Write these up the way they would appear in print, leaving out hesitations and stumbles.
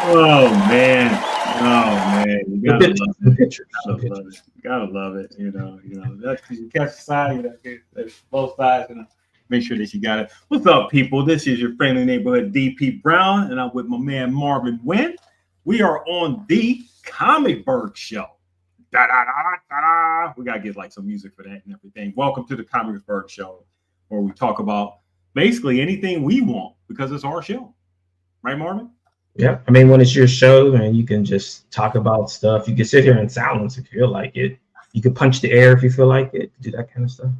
Oh man, oh man, you The gotta picture, love the it. picture, Gotta the love it. pictures. Gotta love it. That's you catch the side. That's both sides. Make sure that you got it. What's up, people? This is your friendly neighborhood DP Brown, and I'm with my man Marvin Wynn. We are on the Comic Bird Show. Da da da da da. We gotta get like some music for that and everything. Welcome to the Comic Bird Show, where we talk about basically anything we want because it's our show, right, Marvin? Yeah, I mean, when it's your show and you can just talk about stuff, you can sit here in silence if you feel like it. You could punch the air if you feel like it. Do that kind of stuff.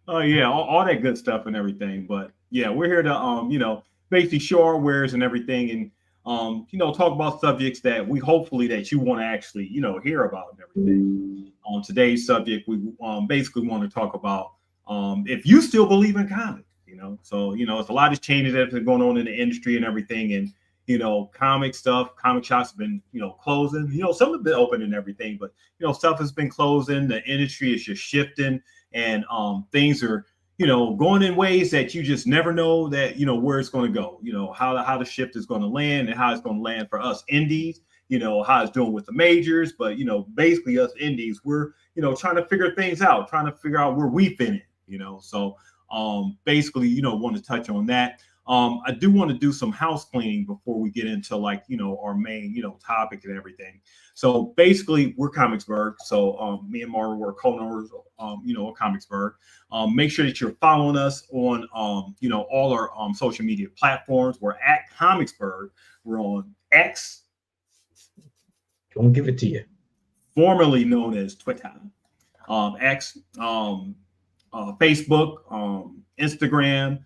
Oh yeah, all that good stuff and everything. But yeah, we're here to basically show our wares and everything, and talk about subjects that we hopefully that you want to actually hear about and everything. On today's subject, we basically want to talk about if you still believe in comics. So it's a lot of changes that have been going on in the industry and everything, and comic stuff, comic shops have been closing. Some have been open and everything, but stuff has been closing. The industry is just shifting, and things are going in ways that you just never know that where it's going to go. How the shift is going to land and how it's going to land for us indies. How it's doing with the majors, but basically us indies, we're trying to figure things out, trying to figure out where we fit in. So basically want to touch on that. I do want to do some house cleaning before we get into like our main topic and everything. So basically, we're Comicsburg. So me and Mara were co-owners, of Comicsburg. Make sure that you're following us on all our social media platforms. We're at Comicsburg. We're on X, Don't give it to you. formerly known as Twitter, X, Facebook, Instagram,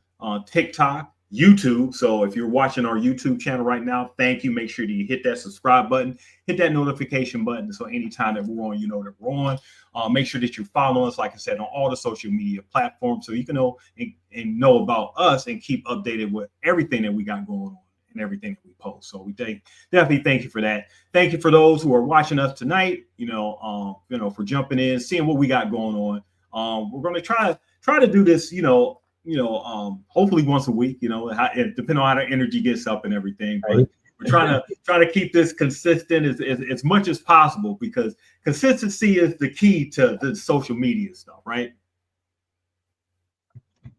TikTok, YouTube. So if you're watching our YouTube channel right now, thank you. Make sure that you hit that subscribe button, hit that notification button. So anytime that we're on, you know that we're on. Make sure that you follow us, like I said, on all the social media platforms, so you can know and know about us and keep updated with everything that we got going on and everything that we post. So we definitely thank you for that. Thank you for those who are watching us tonight. For jumping in, seeing what we got going on. We're going to try to do this, hopefully once a week, depending on how the energy gets up and everything. But Right? we're trying to keep this consistent as much as possible, because consistency is the key to the social media stuff, right?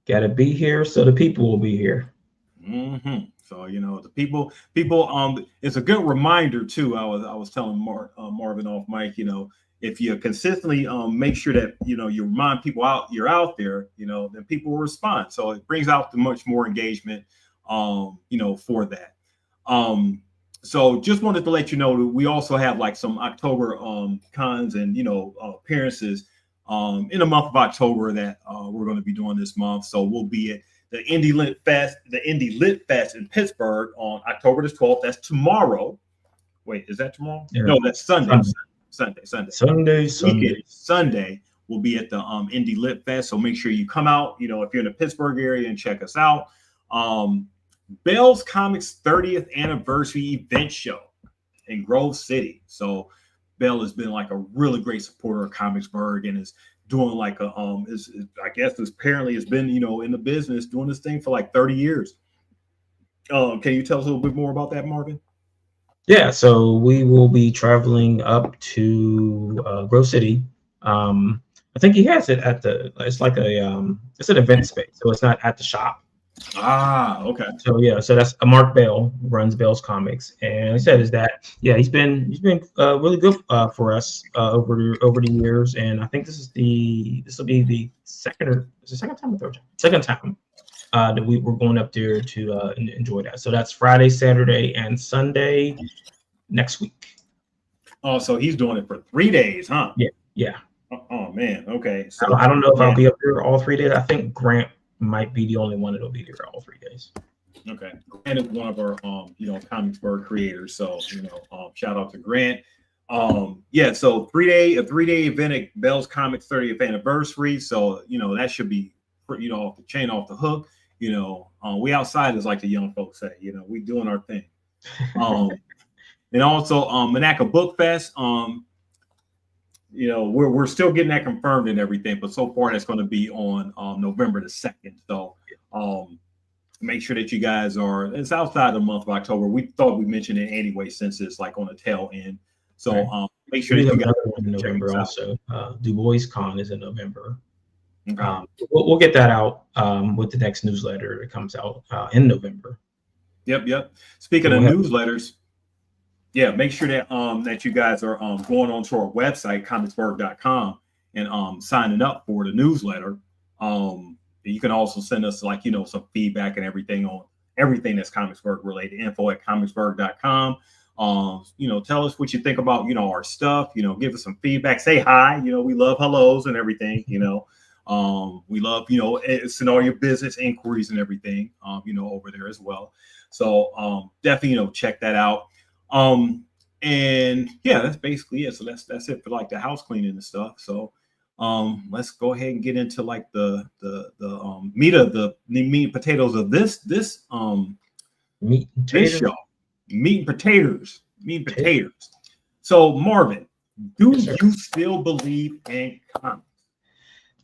Gotta be here so the people will be here. So the people. It's a good reminder too. I was telling Marvin off mic. If you consistently make sure that you remind people out you're out there, then people will respond. So it brings out the much more engagement, for that. So just wanted to let you know that we also have like some October cons and appearances in the month of October that we're going to be doing this month. So we'll be at the Indie Lit Fest in Pittsburgh on October the 12th. That's tomorrow. Wait, is that tomorrow? Yeah. No, that's Sunday. Sunday, Sunday. Sunday, Weekend Sunday. Sunday will be at the Indie Lit Fest. So make sure you come out. If you're in the Pittsburgh area, and check us out. Bell's Comics 30th anniversary event show in Grove City. So Bell has been like a really great supporter of Comicsburg and is doing like I guess this apparently has been in the business doing this thing for like 30 years. Can you tell us a little bit more about that, Marvin? Yeah, so we will be traveling up to Grove City. I think he has it at it's like it's an event space, so it's not at the shop. Ah, okay. So yeah, so that's Mark Bell runs Bell's Comics, and he said is that yeah he's been really good for us over the years, and I think this will be the second time or third time second time that we were going up there to enjoy that. So that's Friday, Saturday, and Sunday next week. Oh, so he's doing it for 3 days, huh? Yeah, yeah. Oh man, okay. I So don't know if yeah, I'll be up there all 3 days. I think Grant might be the only one that'll be there all 3 days. okay. Grant is one of our Comicsburg creators. So shout out to Grant. Yeah, so a 3 day event at Bell's Comics 30th anniversary. So that should be off the chain, off the hook. We outside, as like the young folks say. We doing our thing. And also Monaca Book Fest. We're still getting that confirmed and everything, but so far that's going to be on November the 2nd. So make sure that you guys are. It's outside the month of October. We thought we mentioned it anyway, since it's like on the tail end. So Right. make sure We that have you guys another one in check November us out. also. Du Bois Con is in November. Okay. We'll get that out with the next newsletter that comes out in November. Yep. Speaking So of we'll have, newsletters, yeah, make sure that that you guys are going on to our website, comicsburg.com, and signing up for the newsletter. You can also send us, like, some feedback and everything on everything that's Comicsburg related. info@comicsburg.com. Tell us what you think about, our stuff. Give us some feedback. Say hi. We love hellos and everything. We love, send all your business inquiries and everything, over there as well. So definitely, check that out. And yeah, that's basically it. So that's it for like the house cleaning and stuff. So let's go ahead and get into like the meat of the meat and potatoes of this meat and this show. Meat and potatoes. So Marvin, do you still believe in comics?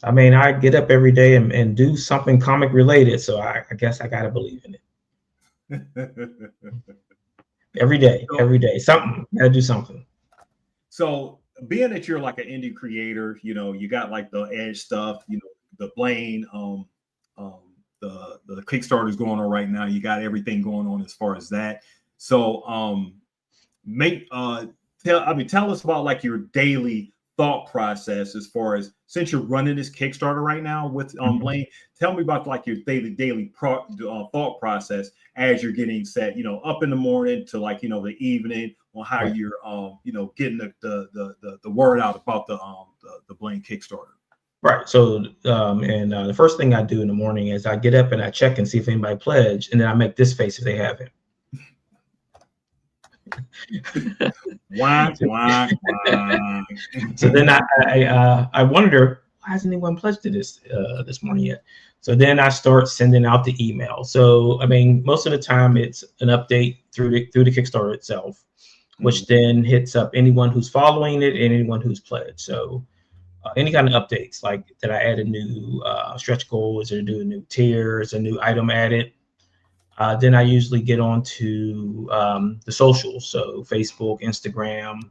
I mean, I get up every day and do something comic related, so I guess I gotta believe in it. every day, something. Gotta do something. So being that you're like an indie creator, you got like the Edge stuff, the Blaine, the Kickstarter's going on right now. You got everything going on as far as that. So tell us about like your daily thought process as far as, since you're running this Kickstarter right now with Blaine. Tell me about like your daily thought process as you're getting set, up in the morning to like the evening, on how you're getting the word out about the Blaine Kickstarter. Right. So the first thing I do in the morning is I get up and I check and see if anybody pledged, and then I make this face if they haven't. Why? So then I wonder, why hasn't anyone pledged to this morning yet? So then I start sending out the email. So I mean, most of the time it's an update through the Kickstarter itself, which then hits up anyone who's following it and anyone who's pledged. So any kind of updates, like did I add a new stretch goal? Is there a new tier? Is a new item added? Then I usually get on to the socials, so Facebook, Instagram,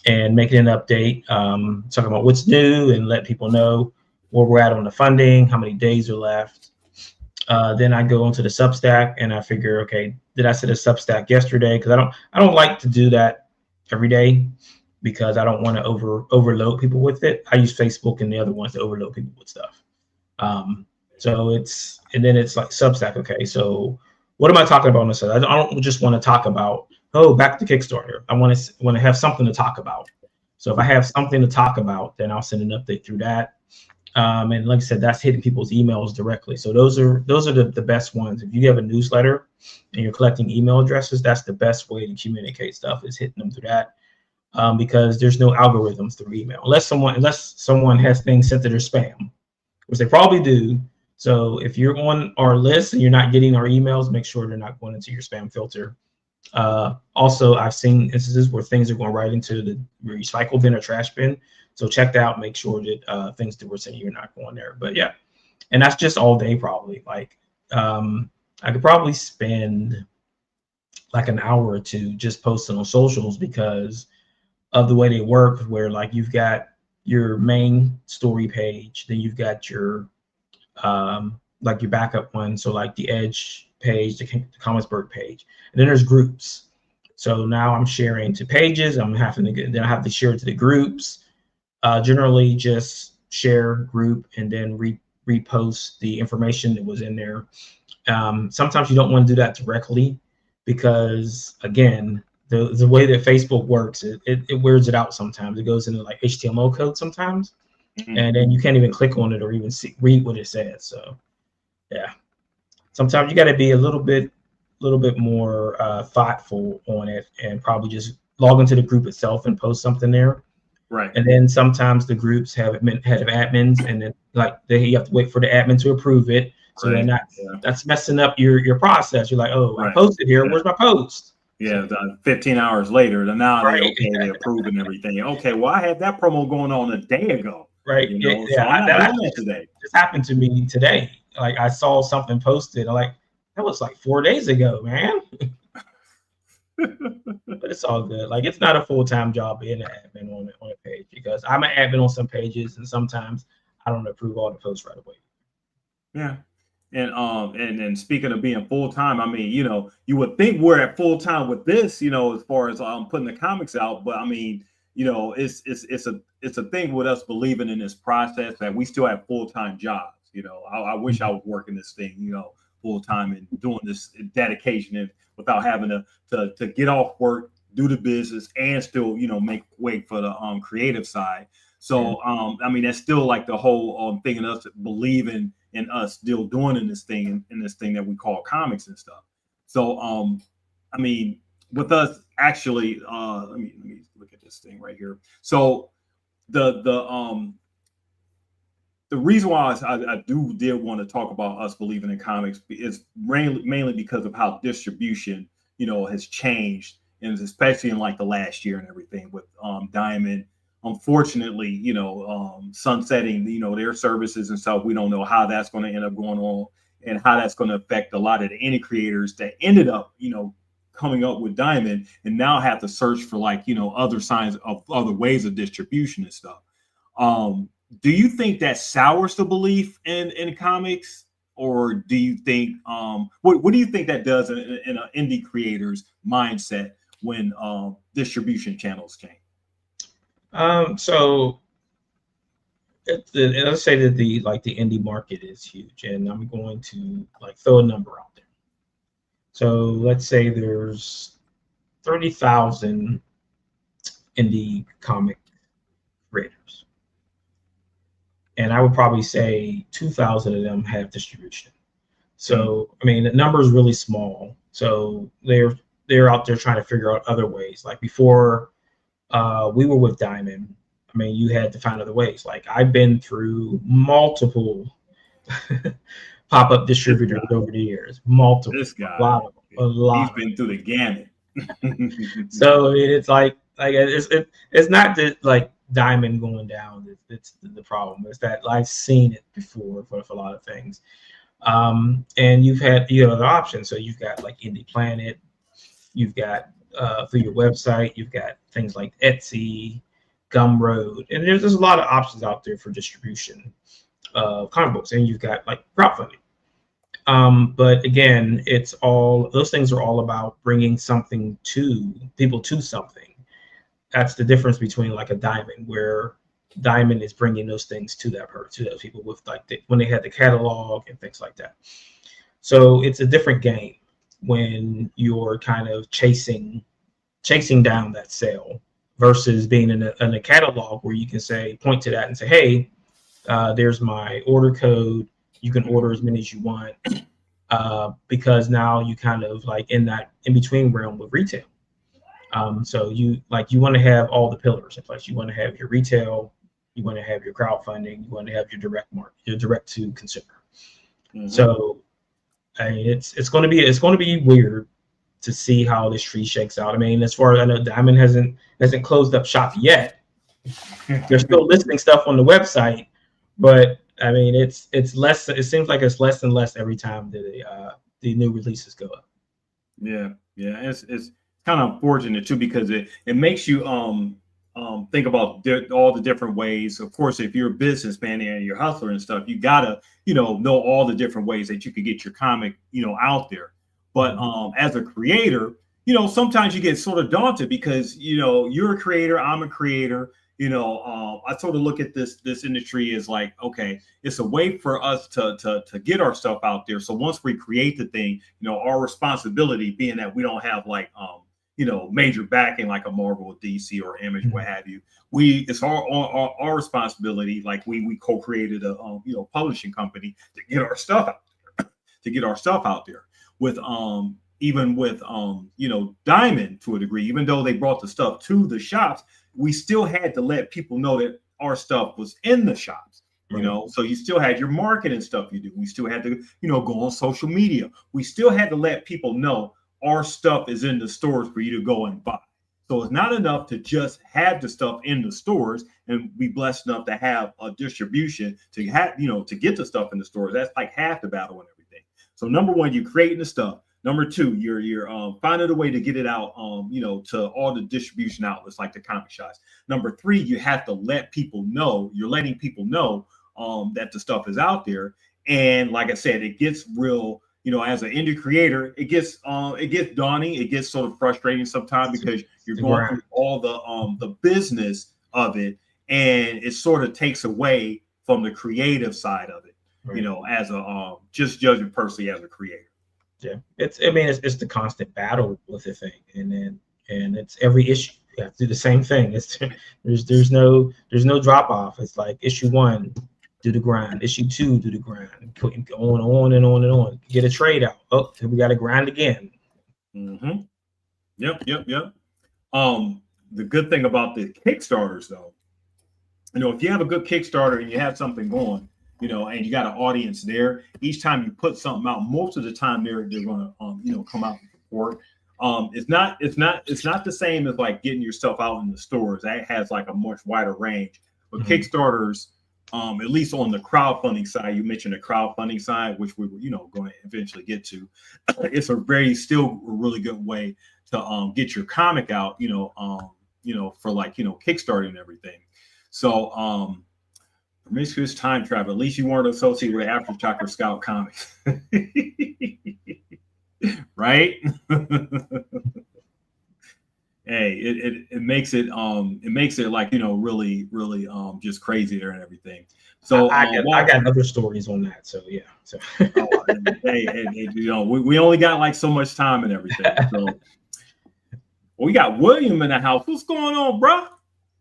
and making an update, talking about what's new and let people know where we're at on the funding, how many days are left. Then I go onto the Substack and I figure, okay, did I set a Substack yesterday? Because I don't like to do that every day, because I don't want to overload people with it. I use Facebook and the other ones to overload people with stuff. And then it's like Substack. Okay, so what am I talking about on this? I don't just want to talk about, back to Kickstarter. I want to have something to talk about. So if I have something to talk about, then I'll send an update through that. And like I said, that's hitting people's emails directly. So those are the best ones. If you have a newsletter and you're collecting email addresses, that's the best way to communicate stuff, is hitting them through that. Because there's no algorithms through email, unless someone has things sent to their spam, which they probably do. So if you're on our list and you're not getting our emails, make sure they're not going into your spam filter. Also, I've seen instances where things are going right into the recycle bin or trash bin. So check that out. Make sure that things that we're sending you are not going there. But yeah, and that's just all day probably. Like I could probably spend like an hour or two just posting on socials, because of the way they work, where like you've got your main story page, then you've got your like your backup one, so like the Edge page, the Comicsburg page, and then there's groups. So now I'm sharing to pages. Then I have to share it to the groups. Generally, just share group and then repost the information that was in there. Sometimes you don't want to do that directly, because again, the way that Facebook works, it weirds it out sometimes. It goes into like HTML code sometimes, and then you can't even click on it or even read what it says. So yeah, sometimes you got to be a little bit more thoughtful on it, and probably just log into the group itself and post something there. Right. And then sometimes the groups have admins, and then you have to wait for the admin to approve it. So then that's messing up your process. You're like, I posted here. Where's my post? Yeah, 15 hours later, then now they approve and everything. Okay, well, I had that promo going on a day ago. Right. So I'm not doing that today. This happened to me today. Like I saw something posted. I'm like, that That was like 4 days ago, man. But it's all good. Like, it's not a full-time job being an admin on a page, because I'm an admin on some pages, and sometimes I don't approve all the posts right away. Yeah. And speaking of being full time, I mean, you would think we're at full time with this, as far as putting the comics out, but I mean, it's a thing with us believing in this process that we still have full time jobs. I wish I was working this thing, full time and doing this dedication and without having to get off work, do the business, and still make way for the creative side. So I mean, that's still like the whole thing in us believing in us still doing in this thing that we call comics and stuff. So I mean, with us actually, let me look at this thing right here. So the reason why I did want to talk about us believing in comics is mainly because of how distribution has changed, and especially in like the last year and everything with Diamond. Unfortunately, sunsetting, their services and stuff. We don't know how that's going to end up going on and how that's going to affect a lot of the indie creators that ended up, coming up with Diamond and now have to search for like, other signs of other ways of distribution and stuff. Do you think that sours the belief in comics, or do you think what do you think that does in an indie creator's mindset when distribution channels change? So let's say that the indie market is huge, and I'm going to like throw a number out there. So let's say there's 30,000 indie comic creators, and I would probably say 2,000 of them have distribution. So I mean, the number is really small. So they're out there trying to figure out other ways. Like before we were with Diamond, I mean, you had to find other ways. Like, I've been through multiple pop-up distributors over the years. Multiple. This guy, a lot. He's been through the gamut. So it's like it's not that like Diamond going down. It's the problem. It's that I've seen it before for a lot of things. And you have other options. So you've got like Indie Planet. You've got through your website, you've got things like Etsy, Gumroad, and there's a lot of options out there for distribution of comic books, and you've got like crowdfunding. But again, those things are all about bringing something to people, to something. That's the difference between like a Diamond, where Diamond is bringing those things to those people with like when they had the catalog and things like that. So it's a different game when you're kind of chasing down that sale versus being in a catalog where you can point to that and say, hey, there's my order code. You can order as many as you want, because now you kind of like in that in between realm with retail. So you want to have all the pillars in place. You want to have your retail, you want to have your crowdfunding, you want to have your direct market, your direct to consumer. Mm-hmm. So I mean, it's going to be weird to see how this tree shakes out. I mean, as far as I know, Diamond hasn't closed up shop yet. They're still listing stuff on the website, but I mean, it's less. It seems like it's less and less every time that the new releases go up. Yeah. It's kind of unfortunate too, because it makes you think about all the different ways. Of course, if you're a businessman and you're a hustler and stuff, you gotta know all the different ways that you could get your comic out there. But as a creator, sometimes you get sort of daunted because you're a creator, I'm a creator. I sort of look at this industry as like, okay, it's a way for us to get our stuff out there. So once we create the thing, our responsibility being that we don't have like major backing like a Marvel, DC, or Image, what have you. It's our responsibility. Like we co-created a publishing company to get our stuff out there. With even with Diamond to a degree, even though they brought the stuff to the shops, we still had to let people know that our stuff was in the shops. Right. So you still had your marketing stuff you do. We still had to go on social media. We still had to let people know our stuff is in the stores for you to go and buy. So it's not enough to just have the stuff in the stores and be blessed enough to have a distribution to have, to get the stuff in the stores. That's like half the battle and everything. So number one, you're creating the stuff. Number two, you're finding a way to get it out, to all the distribution outlets like the comic shops. Number three, you have to let people know. You're letting people know that the stuff is out there. And like I said, it gets real. As an indie creator, it gets daunting. It gets sort of frustrating sometimes because you're going through all the business of it, and it sort of takes away from the creative side of it. Right. As a just judging personally as a creator. Yeah, it's the constant battle with the thing, and it's every issue. You have to do the same thing. There's no drop off. It's like issue 1, do the grind. Issue 2, do the grind. On and on and on. Get a trade out. Oh, we got to grind again. Mm-hmm. Yep. The good thing about the Kickstarters, though, if you have a good Kickstarter and you have something going, and you got an audience there, each time you put something out, most of the time they're going to come out and support. It's not the same as like getting your stuff out in the stores. That has like a much wider range. But Kickstarters, at least on the crowdfunding side, you mentioned the crowdfunding side, which we were, going to eventually get to. It's still a really good way to get your comic out, for like, Kickstarting and everything. So Promiscuous Time Travel, at least you weren't associated with Aftershock or Scout Comics. Right? Hey, it makes it like, really just crazy there and everything. So I got other stories on that. So yeah. So we only got like so much time and everything. So we got William in the house. What's going on, bro?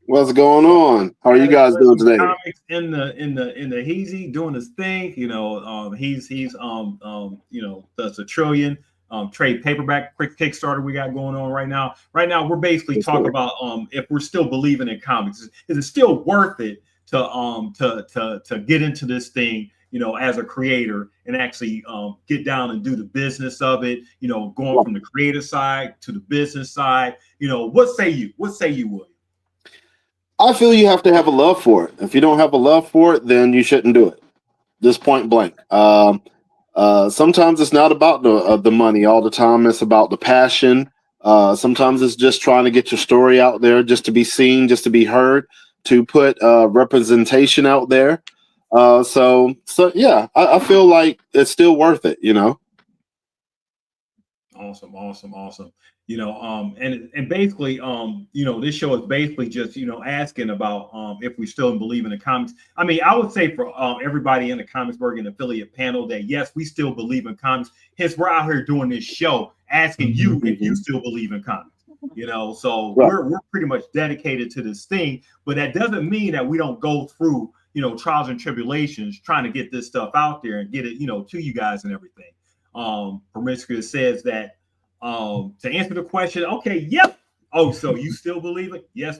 What's going on? How are you guys doing today? Comics in the Heezy doing his thing. He's does a trillion trade paperback quick Kickstarter we got going on right now. Right now, we're basically talking about if we're still believing in comics. Is it still worth it to get into this thing, as a creator and actually get down and do the business of it, going from the creative side to the business side. What say you, William? I feel you have to have a love for it. If you don't have a love for it, then you shouldn't do it. Just point blank. Sometimes it's not about the money all the time. It's about the passion. Sometimes it's just trying to get your story out there, just to be seen, just to be heard, to put representation out there. So yeah, I feel like it's still worth it. Awesome. And basically, this show is basically just, asking about if we still believe in the comics. I mean, I would say for everybody in the Comicsburg and affiliate panel that yes, we still believe in comics. Hence, we're out here doing this show, asking you if you still believe in comics. So right. We're pretty much dedicated to this thing, but that doesn't mean that we don't go through, trials and tribulations trying to get this stuff out there and get it, to you guys and everything. Promiscuous says that to answer the question, okay, yep. Oh, so you still believe it? Yes,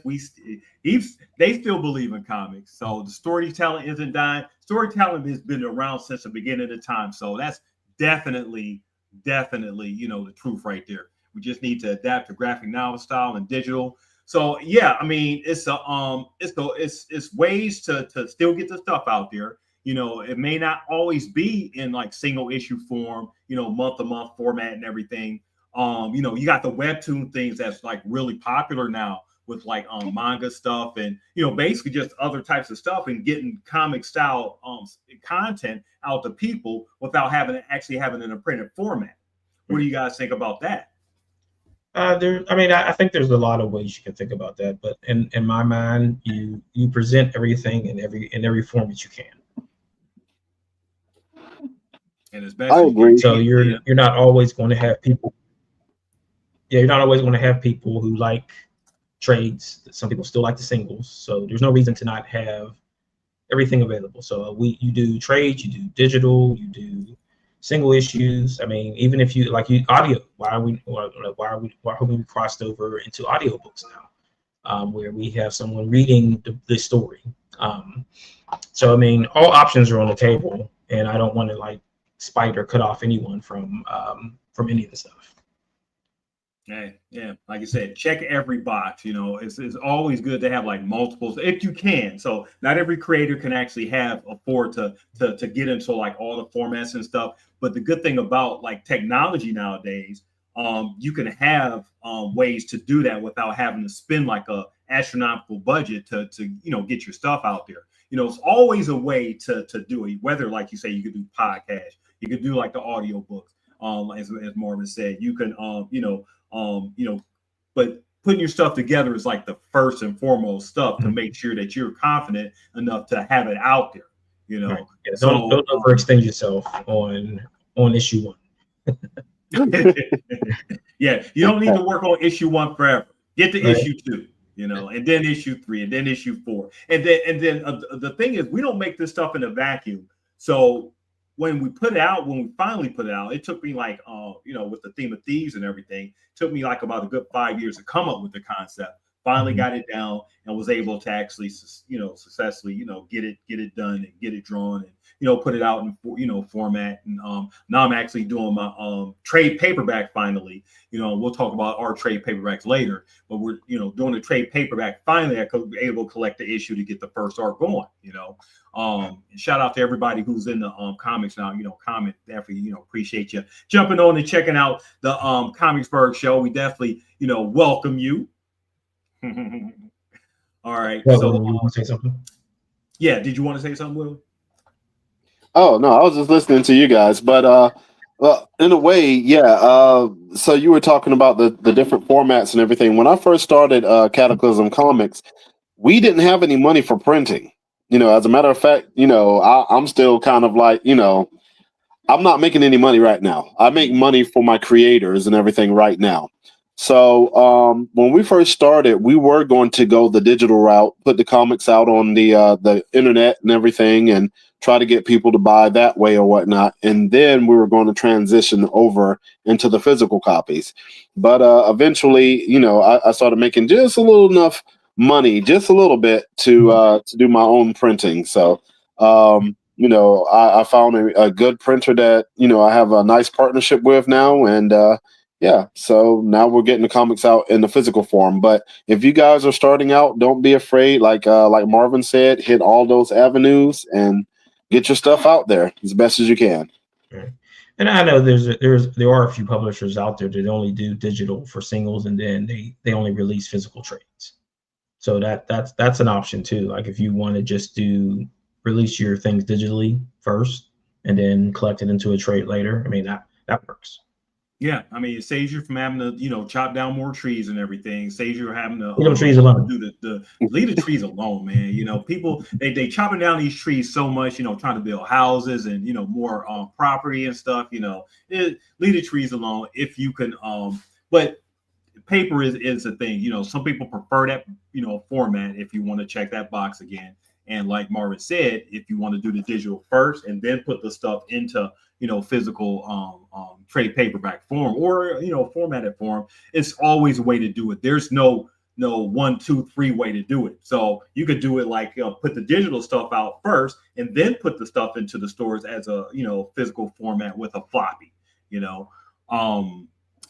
they still believe in comics. So the storytelling isn't dying. Storytelling has been around since the beginning of time. So that's definitely, the truth right there. We just need to adapt to graphic novel style and digital. So yeah, I mean, it's ways to still get the stuff out there. It may not always be in like single issue form, month to month format and everything. You got the webtoon things that's like really popular now with like manga stuff and basically just other types of stuff and getting comic style content out to people without having it in a printed format. What do you guys think about that? I think there's a lot of ways you can think about that, but in my mind, you present everything in every format you can. And it's best. I agree. So you're not always going to have people. Yeah, you're not always going to have people who like trades. Some people still like the singles. So there's no reason to not have everything available. So you do trades, you do digital, you do single issues. I mean, even if you audio, why have we crossed over into audiobooks now, where we have someone reading the story. So I mean, all options are on the table, and I don't want to like spite or cut off anyone from any of the stuff. Yeah, like I said, check every box. You know, it's always good to have like multiples if you can. So not every creator can actually afford to get into like all the formats and stuff. But the good thing about like technology nowadays, you can have ways to do that without having to spend like a astronomical budget to get your stuff out there. You know, it's always a way to do it. Whether like you say, you could do podcasts, you could do like the audio books. As Marvin said, you can but putting your stuff together is like the first and foremost stuff to make sure that you're confident enough to have it out there, Right. Yeah, So don't overextend yourself on issue 1. yeah, you don't need to work on issue 1 forever. Get to Right. issue 2, and then issue 3, and then issue 4, and then the thing is, we don't make this stuff in a vacuum. So when we finally put it out, it took me like, with the theme of thieves and everything, it took me like about a good 5 years to come up with the concept. Finally got it down and was able to actually, successfully, get it done and get it drawn and, put it out in, format. And now I'm actually doing my trade paperback finally. We'll talk about our trade paperbacks later, but we're, doing a trade paperback finally. I could be able to collect the issue to get the first arc going, and shout out to everybody who's in the comics now, comment definitely, appreciate you jumping on and checking out the Comicsburg show. We definitely, welcome you. All right. Yeah, So, you want to say something? Yeah. Did you want to say something, Will? Oh no, I was just listening to you guys, but well, in a way, yeah. So you were talking about the different formats and everything. When I first started Cataclysm Comics, we didn't have any money for printing. As a matter of fact, I'm still kind of like, I'm not making any money right now. I make money for my creators and everything right now. So when we first started, we were going to go the digital route, put the comics out on the internet and everything, and try to get people to buy that way or whatnot. And then we were going to transition over into the physical copies. But eventually, I started making just a little enough money, just a little bit to do my own printing. So I found a good printer that I have a nice partnership with now, and yeah, so now we're getting the comics out in the physical form. But if you guys are starting out, don't be afraid. Like Marvin said, hit all those avenues and get your stuff out there as best as you can. Right. And I know there are a few publishers out there that only do digital for singles, and then they only release physical trades. So that's an option too. Like if you want to just release your things digitally first and then collect it into a trade later, I mean that works. Yeah, I mean, it saves you from having to, chop down more trees and everything. It saves you having to leave the trees alone. Leave the trees alone, man. People they chopping down these trees so much, trying to build houses and more property and stuff. Leave the trees alone if you can. But paper is a thing. Some people prefer that format. If you want to check that box again, and like Marvin said, if you want to do the digital first and then put the stuff into physical trade paperback form or formatted form, it's always a way to do it. There's no 1, 2, 3 way to do it. So you could do it like put the digital stuff out first and then put the stuff into the stores as a physical format with a floppy.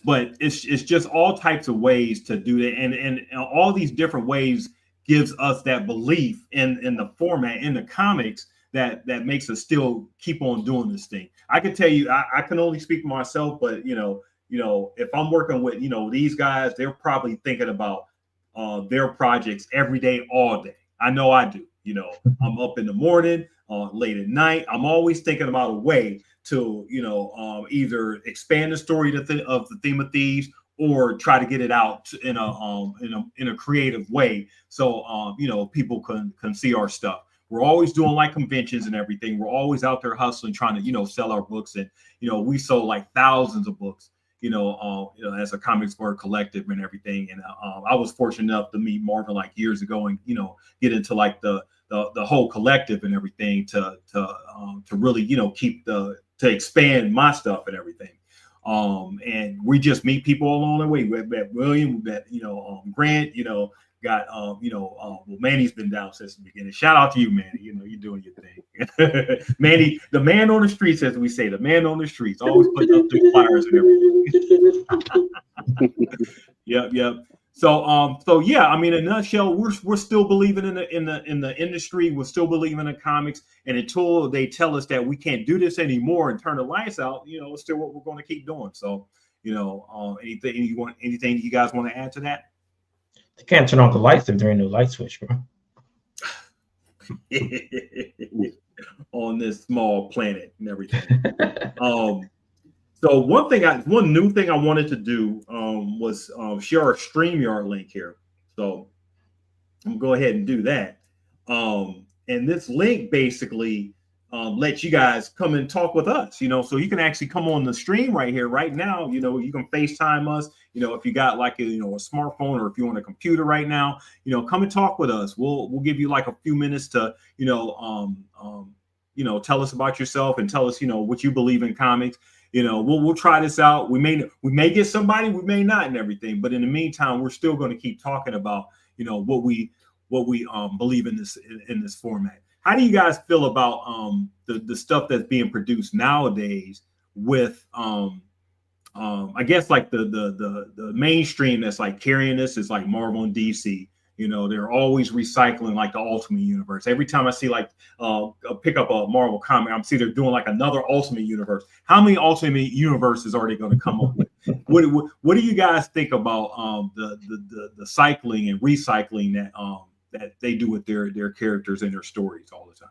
But it's just all types of ways to do that, and all these different ways gives us that belief in the format in the comics that makes us still keep on doing this thing. I can tell you, I can only speak for myself, but if I'm working with these guys, they're probably thinking about their projects every day, all day. I know I do. I'm up in the morning, late at night. I'm always thinking about a way to either expand the story of the theme of thieves or try to get it out in a creative way, so people can see our stuff. We're always doing like conventions and everything. We're always out there hustling, trying to sell our books, and we sold like thousands of books, as a Comicsburg collective and everything. And I was fortunate enough to meet Marvin like years ago, and get into like the whole collective and everything to really to expand my stuff and everything. And we just meet people along the way. We met William, we met Grant, got well, Manny's been down since the beginning. Shout out to you, Manny. You're doing your thing. Manny, the man on the streets, as we say, the man on the streets, always putting up the flyers and everything. Yep. So yeah, I mean, in a nutshell, we're still believing in the industry. We're still believing in comics, and until they tell us that we can't do this anymore and turn the lights out, it's still what we're going to keep doing. So, anything you guys want to add to that? They can't turn off the lights if there ain't no light switch, bro. On this small planet and everything. So one new thing I wanted to do was share our StreamYard link here. So I'm gonna go ahead and do that. And this link basically lets you guys come and talk with us, so you can actually come on the stream right here, right now. You can FaceTime us, if you got like a smartphone, or if you're on a computer right now, come and talk with us. We'll give you like a few minutes to, tell us about yourself and tell us, what you believe in comics. We'll try this out. We may get somebody, we may not, and everything. But in the meantime, we're still going to keep talking about, what we believe in this format. How do you guys feel about the stuff that's being produced nowadays with I guess like the mainstream that's like carrying this is like Marvel and DC. They're always recycling like the Ultimate Universe. Every time I see like pick up a Marvel comic, I'm see they're doing like another Ultimate Universe. How many Ultimate Universes are they going to come up with? What do you guys think about the cycling and recycling that they do with their characters and their stories all the time?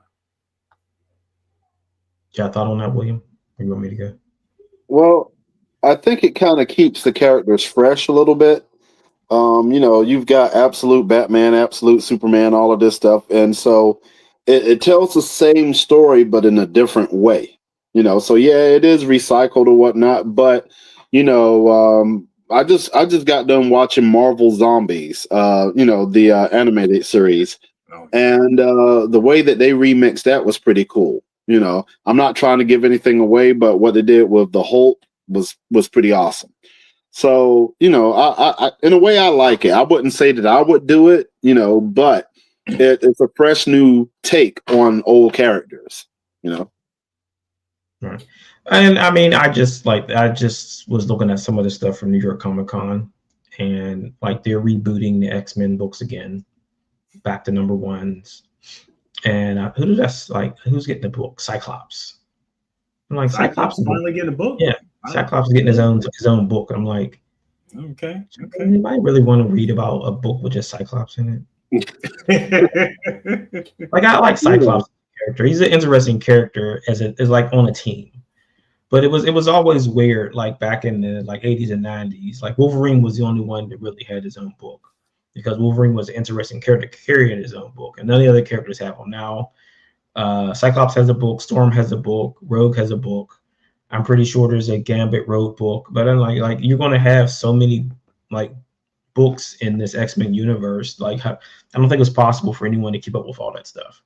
Yeah, I thought on that, William. Or you want me to go? Well, I think it kind of keeps the characters fresh a little bit. You've got Absolute Batman, Absolute Superman, all of this stuff. And so it tells the same story, but in a different way. So yeah, it is recycled or whatnot, but I just got done watching Marvel Zombies, the animated series. And the way that they remixed that was pretty cool. I'm not trying to give anything away, but what they did with the Hulk was pretty awesome. So, I in a way I like it. I wouldn't say that I would do it, but it's a fresh new take on old characters, Right. And I mean, I just was looking at some of the stuff from New York Comic Con, and like they're rebooting the X-Men books again, back to number ones. And who's getting the book? Cyclops. I'm like, Cyclops finally getting a book. Yeah, Cyclops is getting his own book. I'm like, okay. Anybody really want to read about a book with just Cyclops in it? Like, I like Cyclops character. He's an interesting character as like on a team. But it was always weird, like back in the like 80s and 90s. Like Wolverine was the only one that really had his own book, because Wolverine was an interesting character carrying his own book, and none of the other characters have them now. Cyclops has a book, Storm has a book, Rogue has a book. I'm pretty sure there's a Gambit Road book, but I'm like you're going to have so many like books in this X-Men universe. Like, I don't think it's possible for anyone to keep up with all that stuff.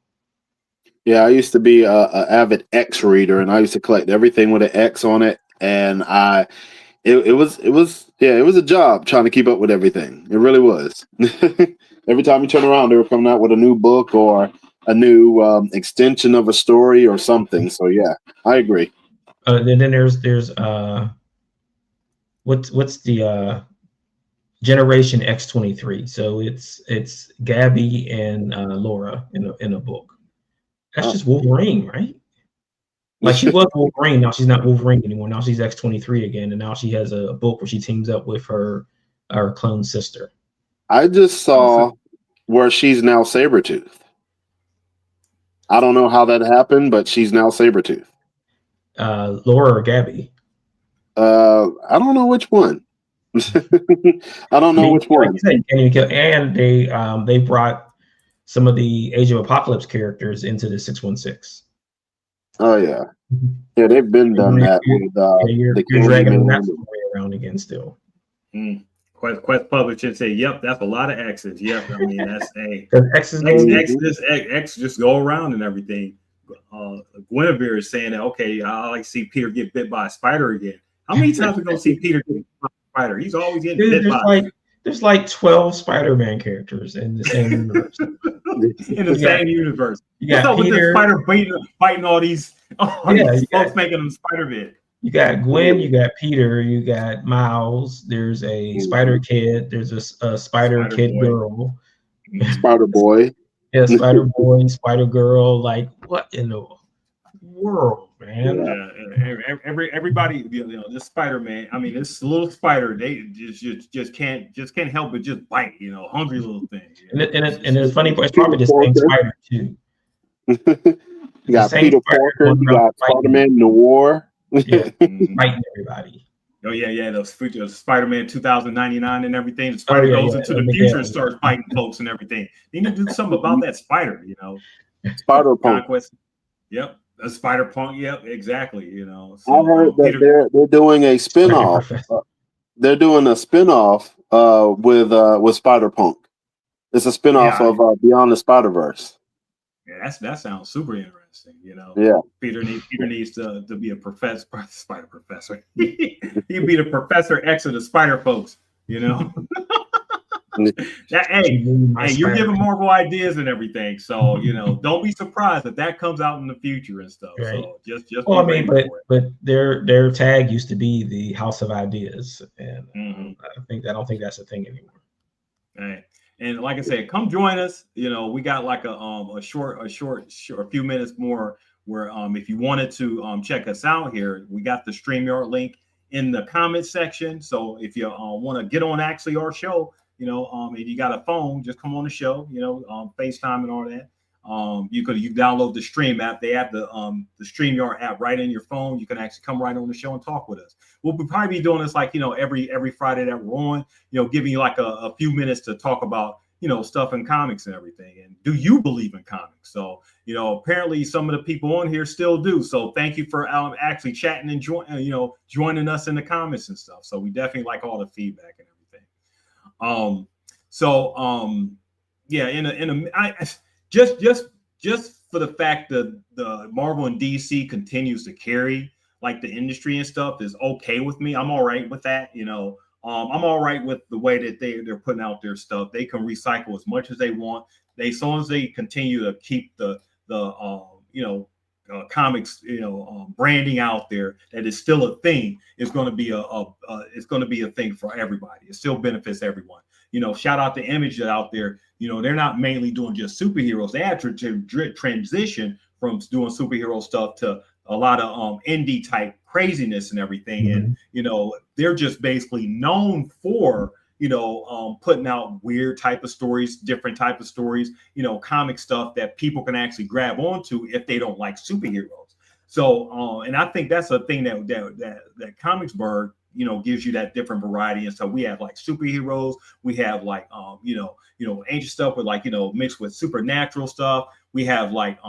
Yeah, I used to be a avid X reader, and I used to collect everything with an X on it, and it was a job trying to keep up with everything. It really was. Every time you turn around, they were coming out with a new book or a new extension of a story or something. So yeah, I agree. And then there's what's the Generation X-23? So it's Gabby and Laura in a book. That's just Wolverine, right? Like, she was Wolverine, now she's not Wolverine anymore. Now she's X-23 again, and now she has a book where she teams up with her clone sister. I just saw where she's now Sabretooth. I don't know how that happened, but she's now Sabretooth. Laura or Gabby? I don't know which one. I don't know which one. And they brought some of the Age of Apocalypse characters into the 616. Oh yeah, yeah, they've been done that with you're dragging that story around again still. Quest Publishing say, "Yep, that's a lot of X's." Yep, I mean that's X just go around and everything. Guinevere is saying that, okay, I like to see Peter get bit by a spider again. How many times are we gonna see Peter get bit by a spider? He's always getting bit by. There's like 12 Spider-Man characters in the same universe. Same universe. You got What's up Peter, with the spider biting all these folks making them spider bit? You got Gwen, you got Peter, you got Miles. There's a Spider Kid. There's a Spider Spider Kid Boy. girl. Spider Boy. Yeah, Spider Boy, Spider Girl. Like, what in the world, man? Yeah, everybody, this Spider-Man. I mean, this little spider, they just can't help but just bite. Hungry little thing. And it's funny, it's probably the same spider too. You got Peter Parker. You got Spider-Man Noir. Yeah, fighting everybody. Oh yeah, those Spider-Man 2099 and everything. The spider goes into the future and starts fighting folks and everything. They need to do something about that spider, Spider-Punk. Conquest. Yep. A Spider-Punk. Yep, exactly. So, I heard that they're doing a spin-off. They're doing a spin-off with Spider-Punk. It's a spin-off of Beyond the Spider-Verse. Yeah, that sounds super interesting. Yeah. Peter needs to be a professor, spider professor. He'd be the Professor X of the spider folks. Hey, you're giving Marvel ideas and everything, so don't be surprised if that comes out in the future and stuff. Right. So just well, I mean, but their tag used to be the House of Ideas, and I don't think that's a thing anymore. Right. And like I said, come join us. We got like a few minutes more where if you wanted to check us out here, we got the StreamYard link in the comment section. So if you want to get on actually our show, and you got a phone, just come on the show, FaceTime and all that. You download the Stream app. They have the StreamYard app right in your phone. You can actually come right on the show and talk with us. We'll probably be doing this like every Friday that we're on. Giving you like a few minutes to talk about stuff in comics and everything. And do you believe in comics? So apparently some of the people on here still do. So thank you for actually chatting and joining us in the comments and stuff. So we definitely like all the feedback and everything. Just for the fact that the Marvel and DC continues to carry like the industry and stuff is okay with me. I'm all right with that. I'm all right with the way that they're putting out their stuff. They can recycle as much as they want. As long as they continue to keep the comics branding out there, that is still a thing. It's going to be a thing for everybody. It still benefits everyone. Shout out to Image out there. They're not mainly doing just superheroes. They had to transition from doing superhero stuff to a lot of indie type craziness and everything. Mm-hmm. And they're just basically known for putting out weird type of stories, different type of stories, comic stuff that people can actually grab onto if they don't like superheroes. So and I think that's a thing that Comicsburg gives you that different variety. And so we have like superheroes, we have like ancient stuff with like mixed with supernatural stuff. We have like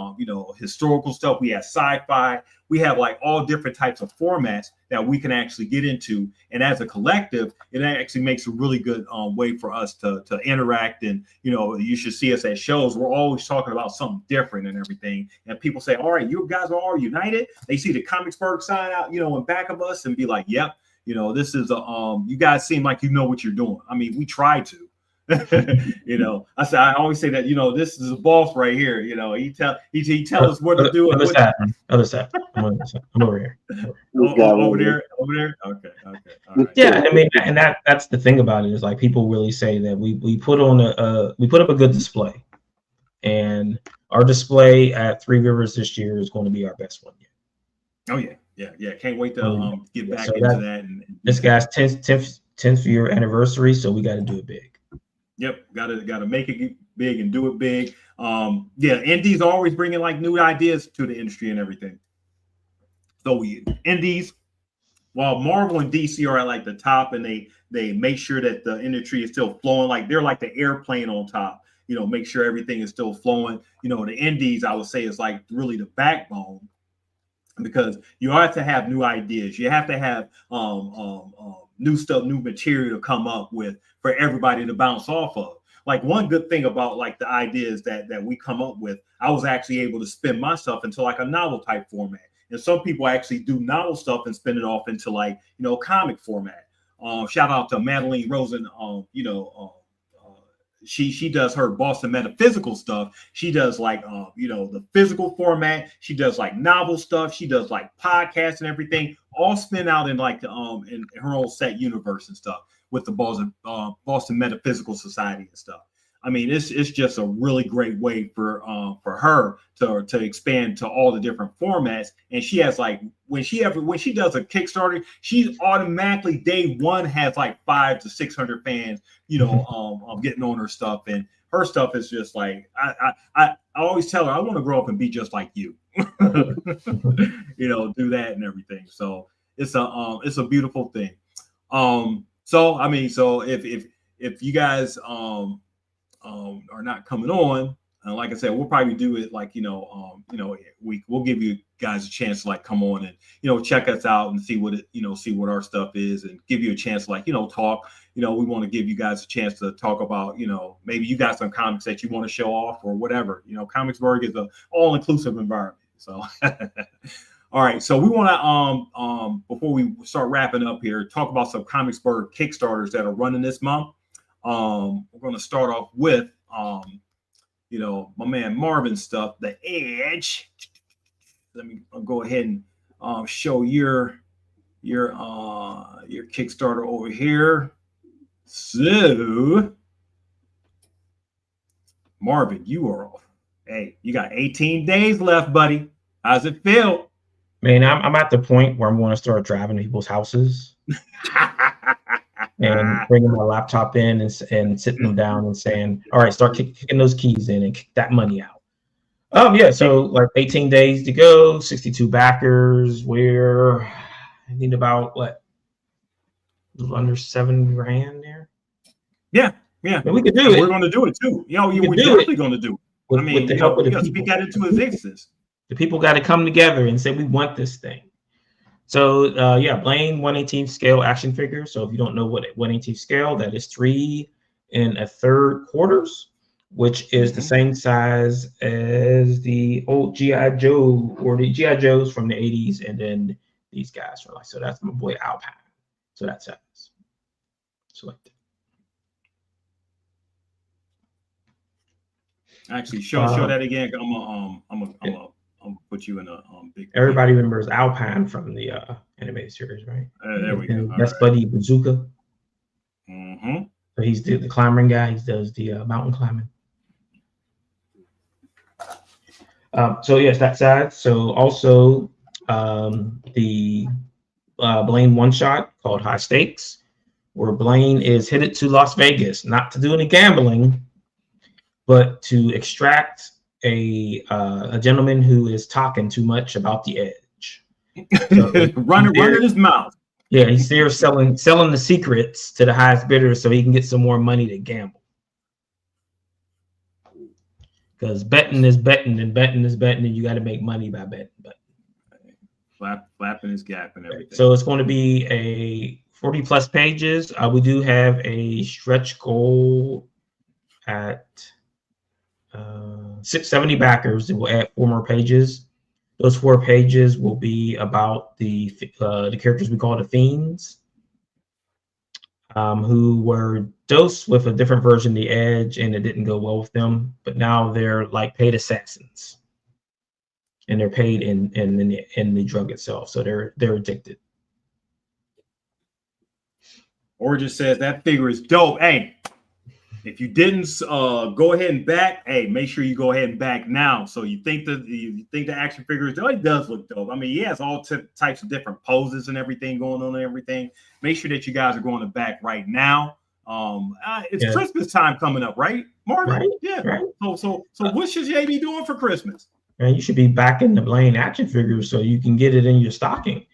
historical stuff. We have sci-fi. We have like all different types of formats that we can actually get into. And as a collective, it actually makes a really good way for us to interact. And you should see us at shows. We're always talking about something different and everything. And people say, "All right, you guys are all united." They see the Comicsburg sign out, in back of us, and be like, "Yep, this is you guys seem like you know what you're doing." I mean, we try to. I always say that this is a boss right here. He tell us what to do. Other side. I'm over here. Over there. Okay. All right. Yeah, I mean, and that's the thing about it is like people really say that we put up a good display, and our display at Three Rivers this year is going to be our best one yet. Oh yeah. Can't wait to get back into that. And this guy's 10th year anniversary, so we got to do it big. Yep, gotta make it big and do it big. Indies are always bringing like new ideas to the industry and everything. So indies, while Marvel and DC are at like the top, and they make sure that the industry is still flowing, like they're like the airplane on top. Make sure everything is still flowing. The indies, I would say, is like really the backbone, because you have to have new ideas. You have to have new stuff, new material to come up with for everybody to bounce off of. Like one good thing about like the ideas that we come up with, I was actually able to spin my stuff into like a novel type format. And some people actually do novel stuff and spin it off into like, comic format. Shout out to Madeline Rosen, she does her Boston Metaphysical stuff. She does like the physical format. She does like novel stuff. She does like podcasts and everything, all spin out in like in her own set universe and stuff with the Boston Metaphysical Society and stuff. I mean, it's just a really great way for her to expand to all the different formats. And she has like when she does a Kickstarter, she automatically day one has like 500 to 600 fans, getting on her stuff. And her stuff is just like I always tell her I want to grow up and be just like you, do that and everything. So it's a beautiful thing. So I mean, so if you guys are not coming on, like I said, we'll probably do it like we'll give you guys a chance to like come on and check us out and see what see what our stuff is, and give you a chance to like talk. We want to give you guys a chance to talk about maybe you got some comics that you want to show off or whatever. Comicsburg is an all-inclusive environment. So all right, so we want to before we start wrapping up here, talk about some Comicsburg Kickstarters that are running this month. We're going to start off with, my man Marvin's stuff, The Edge. Let me go ahead and show your Kickstarter over here. So, Marvin, you got 18 days left, buddy. How's it feel? Man, I'm at the point where I'm going to start driving to people's houses. And bringing my laptop in and sitting them down and saying, all right, start kicking those keys in and kick that money out. Yeah, so like 18 days to go, 62 backers. I need about a little under $7,000 there. Yeah. And we could do it. We're going to do it too. We're definitely going to do it. With the help of the people. Speak that into existence. The people got to come together and say, we want this thing. So Blaine 1/18 scale action figure. So if you don't know what 1/18 scale, that is 3 1/3 quarters, which is the same size as the old G.I. Joe or the G.I. Joes from the 80s, and then these guys are like, so that's my boy Alpine. So that's size. Select it. Actually, show that again. I'm put you in a big. Everybody remembers Alpine from the animated series, right? There we go. That's Buddy Bazooka. Mm-hmm. So he's the climbing guy. He does the mountain climbing. So yes, that side. So also the Blaine one shot called High Stakes, where Blaine is headed to Las Vegas, not to do any gambling, but to extract a gentleman who is talking too much about the Edge. So running his mouth. Yeah, he's there selling the secrets to the highest bidder so he can get some more money to gamble. Because betting is betting, and you got to make money by betting. Flapping his gap and everything. So it's going to be a 40 plus pages. We do have a stretch goal at 670 backers, and we'll add 4 more pages. Those 4 pages will be about the characters we call the Fiends, who were dosed with a different version of the Edge, and it didn't go well with them. But now they're like paid assassins, and they're paid in the drug itself, so they're addicted. Origin says that figure is dope. Hey, if you didn't go ahead and back, hey, make sure you go ahead and back now. So you think the action figure is dope? It does look dope. I mean, he has all types of different poses and everything going on and everything. Make sure that you guys are going to back right now. It's Christmas time coming up, right, Marvin? Right, yeah. Right. So what should JB doing for Christmas? And you should be backing the Blaine action figures so you can get it in your stocking.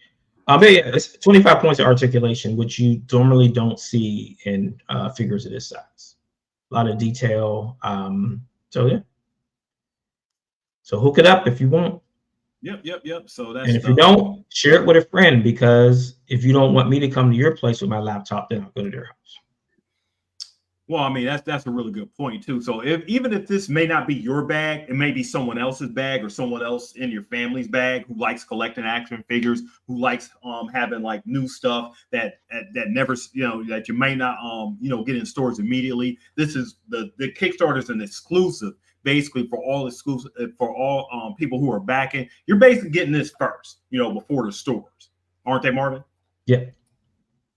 But yeah, it's 25 points of articulation, which you normally don't see in figures of this size. A lot of detail. So yeah. So hook it up if you want. Yep. So that's. And if you don't, share it with a friend, because if you don't want me to come to your place with my laptop, then I'll go to their house. Well, I mean, that's a really good point too. So even if this may not be your bag, it may be someone else's bag or someone else in your family's bag who likes collecting action figures, who likes having like new stuff that never that you may not get in stores immediately. This is the Kickstarter is an exclusive basically for all people who are backing. You're basically getting this first, before the stores, aren't they, Marvin? Yeah.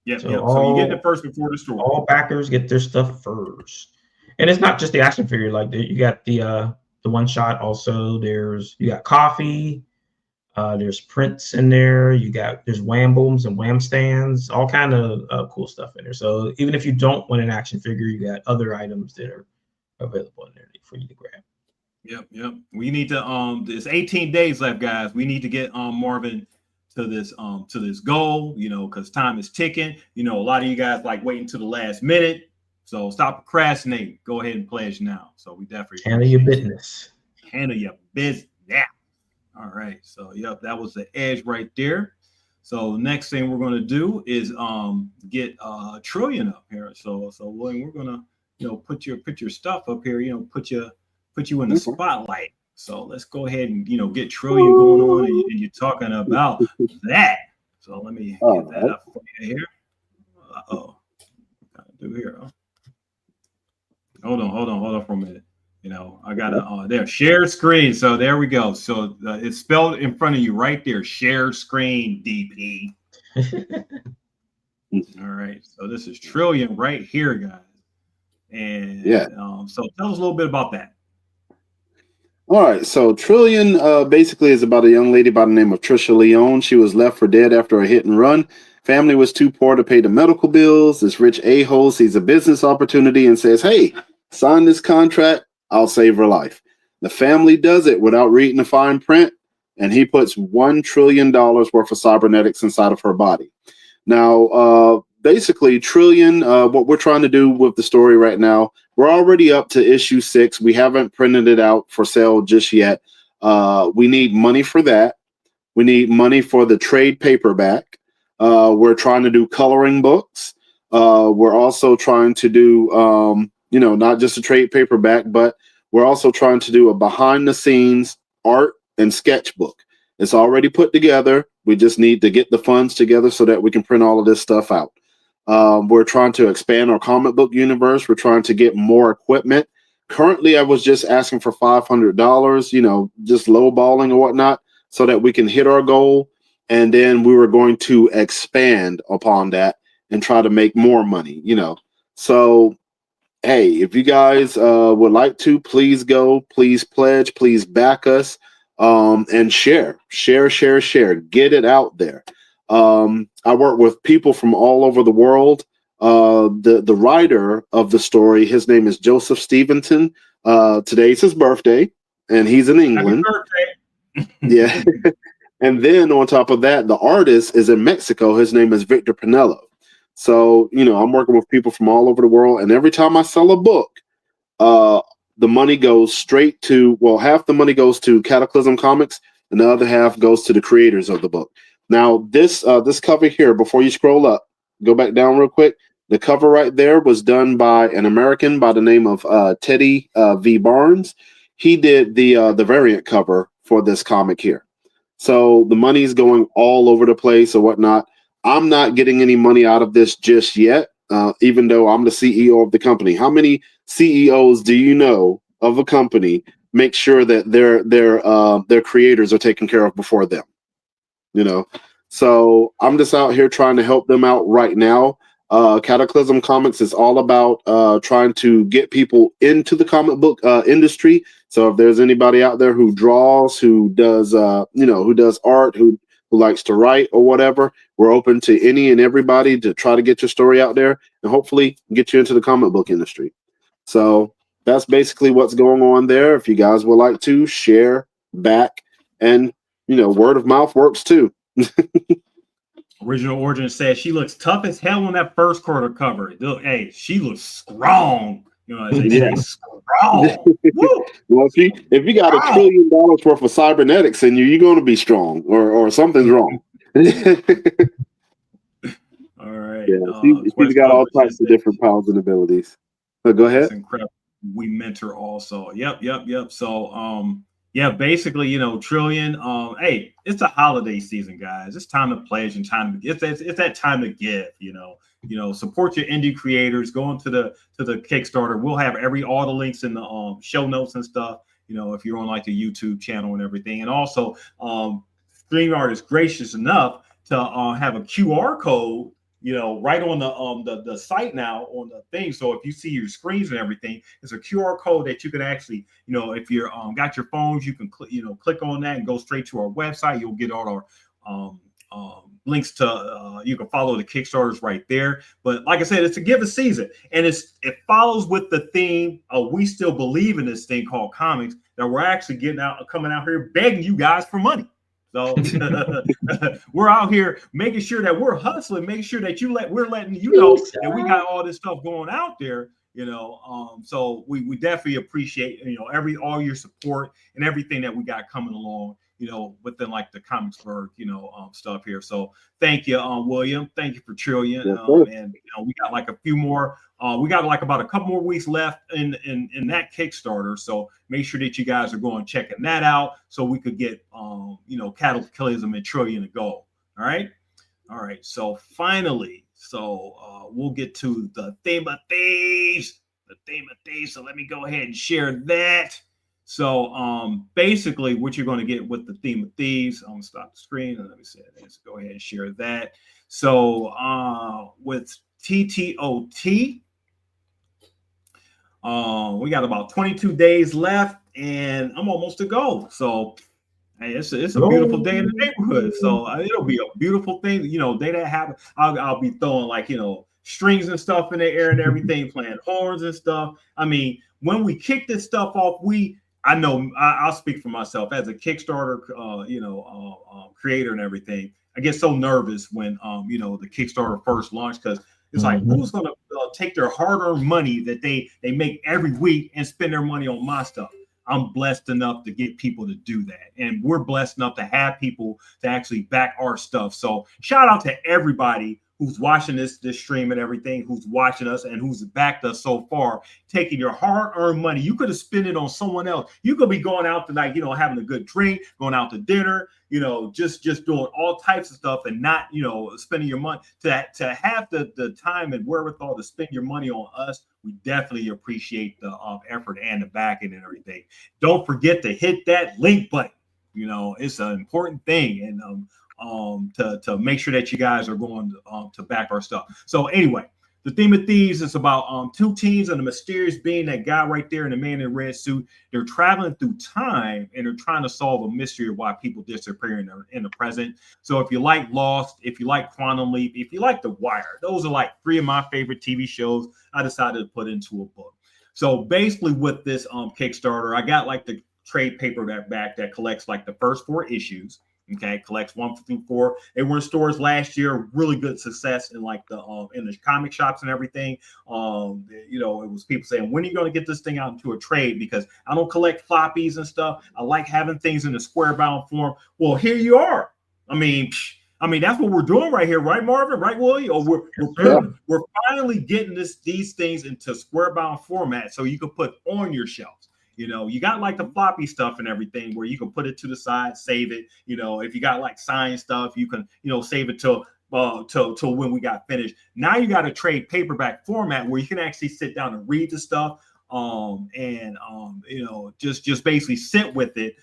Yeah, so you get it first before the store. All backers get their stuff first, and it's not just the action figure. Like you got the one shot. Also, you got coffee. There's prints in there. There's wham booms and wham stands. All kind of cool stuff in there. So even if you don't want an action figure, you got other items that are available in there for you to grab. Yep. We need to there's 18 days left, guys. We need to get Marvin to this goal, because time is ticking. A lot of you guys like waiting to the last minute. So stop procrastinating. Go ahead and pledge now. So we definitely handle your business. Handle your business. Yeah. All right. So yep, that was the edge right there. So the next thing we're gonna do is get Trillion up here. So William, we're gonna put your stuff up here. Put you in the spotlight. So let's go ahead and get Trillion going on, and you're talking about that. So let me get that up for you here. What gotta do here? Huh? Hold on for a minute. I gotta there share screen. So there we go. So it's spelled in front of you right there. Share screen, DP. All right. So this is Trillion right here, guys. And so tell us a little bit about that. All right, so Trillion basically is about a young lady by the name of Trisha Leone. She was left for dead after a hit and run. Family was too poor to pay the medical bills. This rich a-hole sees a business opportunity and says, hey, sign this contract, I'll save her life. The family does it without reading the fine print, and he puts $1 trillion worth of cybernetics inside of her body. Now, basically, Trillion, what we're trying to do with the story right now, we're already up to issue 6. We haven't printed it out for sale just yet. We need money for that. We need money for the trade paperback. We're trying to do coloring books. We're also trying to do, not just a trade paperback, but we're also trying to do a behind the scenes art and sketchbook. It's already put together. We just need to get the funds together so that we can print all of this stuff out. We're trying to expand our comic book universe. We're trying to get more equipment. Currently, I was just asking for $500, just lowballing or whatnot, so that we can hit our goal. And then we were going to expand upon that and try to make more money, So, hey, if you guys would like to, please go, please pledge, please back us, and share. Get it out there. I work with people from all over the world. The writer of the story, his name is Joseph Stevenson. Today's his birthday, and he's in England. Happy birthday. Yeah. And then on top of that, the artist is in Mexico. His name is Victor Pinello. So, I'm working with people from all over the world. And every time I sell a book, the money goes straight to, half the money goes to Cataclysm Comics, and the other half goes to the creators of the book. Now, this cover here, before you scroll up, go back down real quick. The cover right there was done by an American by the name of Teddy V. Barnes. He did the variant cover for this comic here. So the money's going all over the place or whatnot. I'm not getting any money out of this just yet, even though I'm the CEO of the company. How many CEOs do you know of a company make sure that their creators are taken care of before them? So I'm just out here trying to help them out right now. Cataclysm Comics is all about trying to get people into the comic book industry. So if there's anybody out there who draws, who does who does art, who likes to write or whatever, we're open to any and everybody to try to get your story out there and hopefully get you into the comic book industry. So that's basically what's going on there. If you guys would like to share, back, and word of mouth works too. Original Origin says she looks tough as hell on that first quarter cover. Hey, she looks strong. Say strong. Woo! Well, if you got $1 trillion worth of cybernetics in you, you're going to be strong, or something's wrong. All right. Yeah, she's got all types of different powers and abilities. Go That's ahead. incredible. We mentor also. Yep. So yeah, basically, Trillion. Hey, it's a holiday season, guys. It's time to pledge and time to it's that time to give, support your indie creators. Go into the Kickstarter. We'll have all the links in the show notes and stuff, if you're on like the YouTube channel and everything. And also StreamYard is gracious enough to have a QR code, right on the site now on the thing. So if you see your screens and everything, it's a QR code that you can actually, if you're got your phones, you can click on that and go straight to our website. You'll get all our links to you can follow the Kickstarters right there. But like I said, it's a give a season, and it follows with the theme of we still believe in this thing called comics, that we're actually coming out here begging you guys for money. So we're out here making sure that we're hustling, making sure that we're letting you know that we got all this stuff going out there, so we definitely appreciate, all your support and everything that we got coming along, within like the Comicsburg, stuff here. So thank you, William. Thank you for Trillion. And we got like a few more. We got like about a couple more weeks left in that Kickstarter. So make sure that you guys are going checking that out, so we could get Cataclysm and Trillion to go. All right. So finally, we'll get to the theme of thieves. So let me go ahead and share that. So basically what you're going to get with the theme of thieves, I'm gonna stop the screen and let me say it. Let's go ahead and share that. So with TTOT, we got about 22 days left and I'm almost to go. So hey, it's a beautiful day in the neighborhood. So it'll be a beautiful thing. Day that happen, I'll be throwing like, strings and stuff in the air and everything, playing horns and stuff. I mean, when we kick this stuff off, I know I'll speak for myself as a Kickstarter, creator and everything. I get so nervous when, the Kickstarter first launched, because it's like, who's going to take their hard-earned money that they make every week and spend their money on my stuff? I'm blessed enough to get people to do that. And we're blessed enough to have people to actually back our stuff. So shout out to everybody who's watching this stream and everything, who's watching us and who's backed us so far, taking your hard-earned money. You could have spent it on someone else. You could be going out tonight, having a good drink, going out to dinner, just doing all types of stuff and not, spending your money. To have the time and wherewithal to spend your money on us, we definitely appreciate the effort and the backing and everything. Don't forget to hit that link button. It's an important thing. And to make sure that you guys are going to back our stuff. So anyway, the theme of thieves is about two teens and a mysterious being, that guy right there and the man in the red suit. They're traveling through time and they're trying to solve a mystery of why people disappear in the present. So if you like Lost, if you like Quantum Leap, if you like The Wire, those are like three of my favorite TV shows I decided to put into a book. So basically with this Kickstarter, I got like the trade paperback that collects like the first 4 issues. Okay, collects 1 through 4. They were in stores last year, really good success in like the in the comic shops and everything. It was people saying, when are you going to get this thing out into a trade? Because I don't collect floppies and stuff. I like having things in a square bound form. Well, here you are. I mean, that's what we're doing right here, right, Marvin? Right, Willie? Or we're finally getting these things into square bound format so you can put on your shelves. You got like the floppy stuff and everything where you can put it to the side, save it. If you got like science stuff, you can, save it till when we got finished. Now you got a trade paperback format where you can actually sit down and read the stuff, just basically sit with it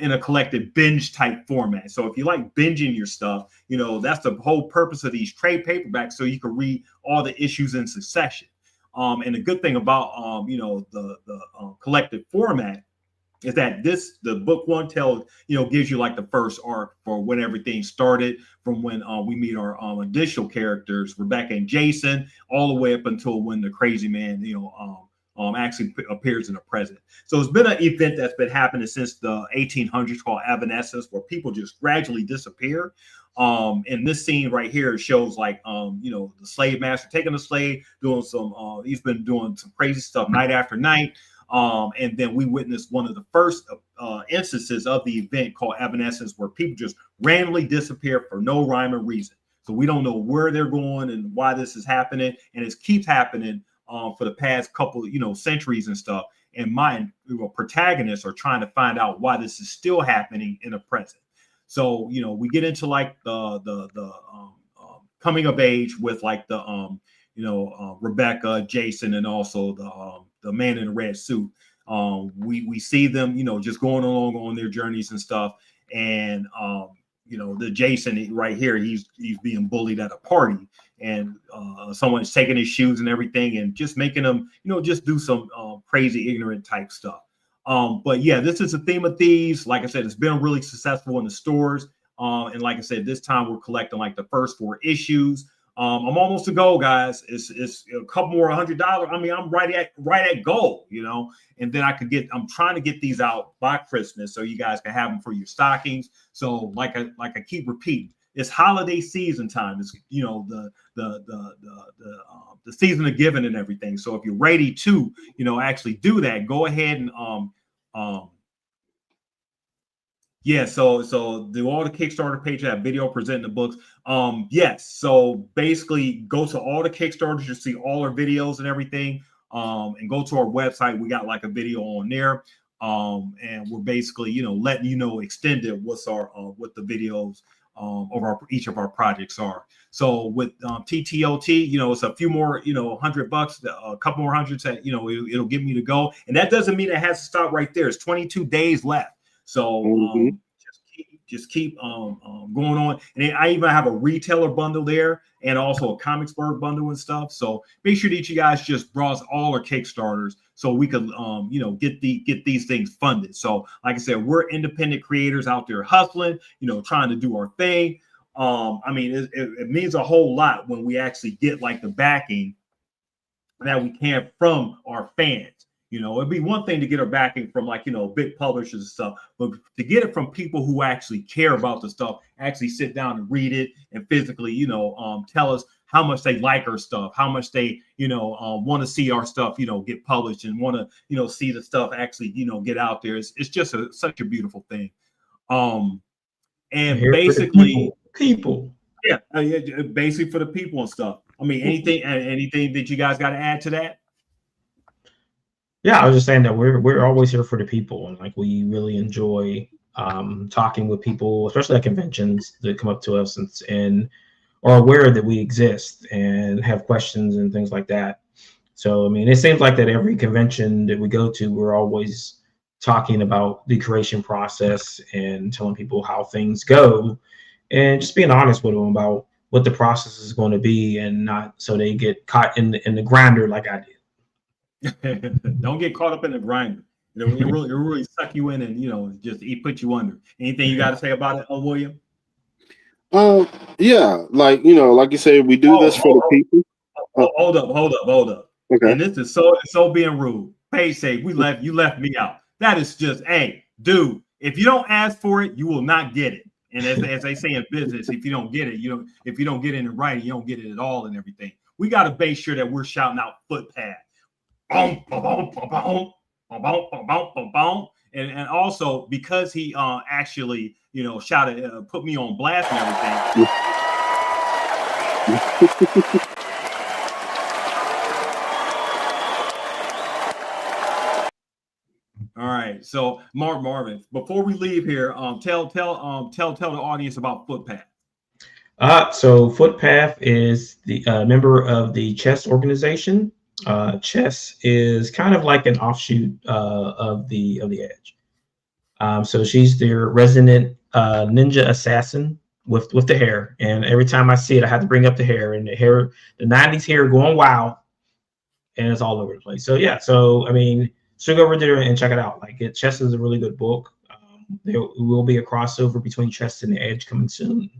in a collected binge type format. So if you like binging your stuff, that's the whole purpose of these trade paperbacks, so you can read all the issues in succession. And the good thing about the collected format is that the book one gives you like the first arc for when everything started, from when we meet our additional characters, Rebecca and Jason, all the way up until when the crazy man actually appears in the present. So it's been an event that's been happening since the 1800s called Evanescence, where people just gradually disappear. And this scene right here shows like the slave master taking a slave, doing some he's been doing some crazy stuff night after night. And then we witnessed one of the first instances of the event called Evanescence, where people just randomly disappear for no rhyme or reason. So we don't know where they're going and why this is happening, and it keeps happening for the past couple, centuries and stuff. And my protagonists are trying to find out why this is still happening in the present. So, we get into like the coming of age with like the Rebecca, Jason, and also the man in the red suit. We see them, just going along on their journeys and stuff. And the Jason right here, he's being bullied at a party, and someone's taking his shoes and everything, and just making him, just do some crazy, ignorant type stuff. But yeah, this is a theme of thieves. Like I said, it's been really successful in the stores. And like I said, this time we're collecting like the first 4 issues. I'm almost to goal, guys. It's a couple more $100. I mean, I'm right at goal, and then I'm trying to get these out by Christmas so you guys can have them for your stockings. So like I keep repeating, it's holiday season time. It's the season of giving and everything. So if you're ready to actually do that, go ahead and yeah, so do all the Kickstarter page have video presenting the books? Yes. So basically, go to all the Kickstarters, you see all our videos and everything. And go to our website. We got like a video on there. And we're basically, letting extended what the videos of each of our projects are. So with TTOT, it's a few more, $100, a couple more hundreds that it'll get me to go. And that doesn't mean it has to stop right there. It's 22 days left. So just keep going on. And I even have a retailer bundle there and also a Comicsburg bundle and stuff. So make sure that you guys just browse all our Kickstarters so we could get these things funded. So like I said, we're independent creators out there hustling, trying to do our thing. I mean, it means a whole lot when we actually get like the backing that we can from our fans. It'd be one thing to get our backing from like, big publishers and stuff, but to get it from people who actually care about the stuff, actually sit down and read it and physically, tell us how much they like our stuff, how much they, want to see our stuff, get published and want to, see the stuff actually, get out there. It's just such a beautiful thing. And basically people. Yeah, basically for the people and stuff. I mean, anything that you guys got to add to that? Yeah, I was just saying that we're always here for the people, and like we really enjoy talking with people, especially at conventions, that come up to us and are aware that we exist and have questions and things like that. So I mean, it seems like that every convention that we go to, we're always talking about the creation process and telling people how things go, and just being honest with them about what the process is going to be, and not so they get caught in the grinder like I did. Don't get caught up in the grinder. It really suck you in and just put you under. Anything you got to say about it, William? Yeah, like like you said, we do this for the people. Hold up. Okay. And this is so being rude. Page say you left me out. That is just, hey, dude. If you don't ask for it, you will not get it. And as they say in business, if you don't get it, if you don't get it in writing, you don't get it at all and everything. We got to make sure that we're shouting out footpath. And also because he actually shouted, put me on blast and everything. All right, so Marvin, before we leave here, tell the audience about Footpath. So Footpath is the member of the Chess organization. Chess is kind of like an offshoot of the Edge. So she's their resident ninja assassin with the hair, and every time I see it, I have to bring up the hair, and the 90s hair going wild, and it's all over the place. So yeah, so I mean, so go over there and check it out. Like Chess is a really good book. There will be a crossover between Chess and the Edge coming soon.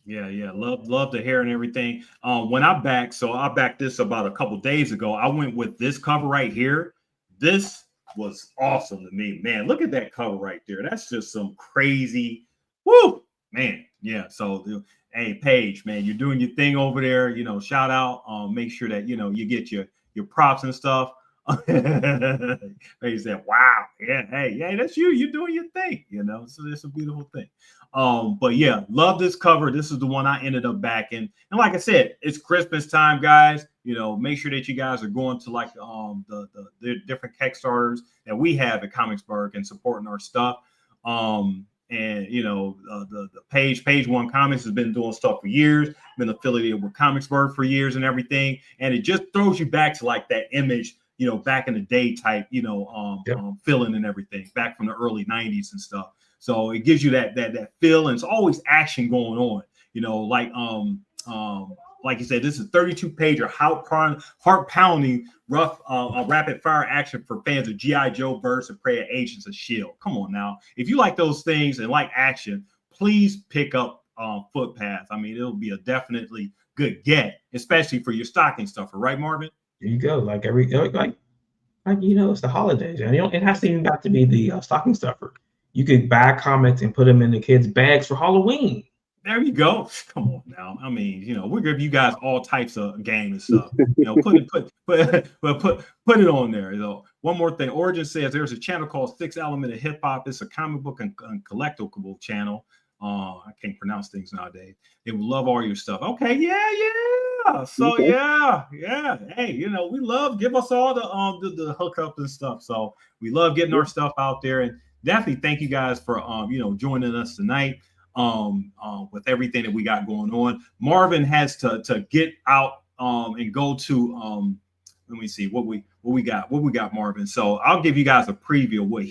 Yeah. Love the hair and everything. When I backed this about a couple days ago. I went with this cover right here. This was awesome to me, man. Look at that cover right there. That's just some crazy, woo, man. Yeah. So, hey, Paige, man, you're doing your thing over there. Shout out. Make sure that you get your props and stuff. They said, wow, yeah, hey, that's you. You're doing your thing, So it's a beautiful thing. But yeah, love this cover. This is the one I ended up backing. And like I said, it's Christmas time, guys. make sure that you guys are going to like the different Kickstarters that we have at Comicsburg and supporting our stuff. And the page one comics has been doing stuff for years, been affiliated with Comicsburg for years and everything, and it just throws you back to like that image, back in the day type, feeling and everything back from the early 90s and stuff. So it gives you that feel, and it's always action going on, like you said, this is 32-pager, heart-pounding, rough, rapid-fire action for fans of G.I. Joe, Birds of Prey, and Agents of S.H.I.E.L.D. Come on now. If you like those things and like action, please pick up Footpath. I mean, it'll be a definitely good get, especially for your stocking stuffer. Right, Marvin? There you go. Like it's the holidays. And it has to even have to be the stocking stuffer. You could buy comics and put them in the kids' bags for Halloween. There you go. Come on now. I mean, we're giving you guys all types of game and stuff. Put it on there. One more thing. Origin says there's a channel called Six Element of Hip Hop. It's a comic book and collectible channel. I can't pronounce things nowadays. They will love all your stuff. Okay, yeah. So okay. yeah. Hey, we love give us all the hookup and stuff. So we love getting our stuff out there, and definitely thank you guys for joining us tonight. With everything that we got going on. Marvin has to get out and go to let me see what we got, Marvin. So I'll give you guys a preview of what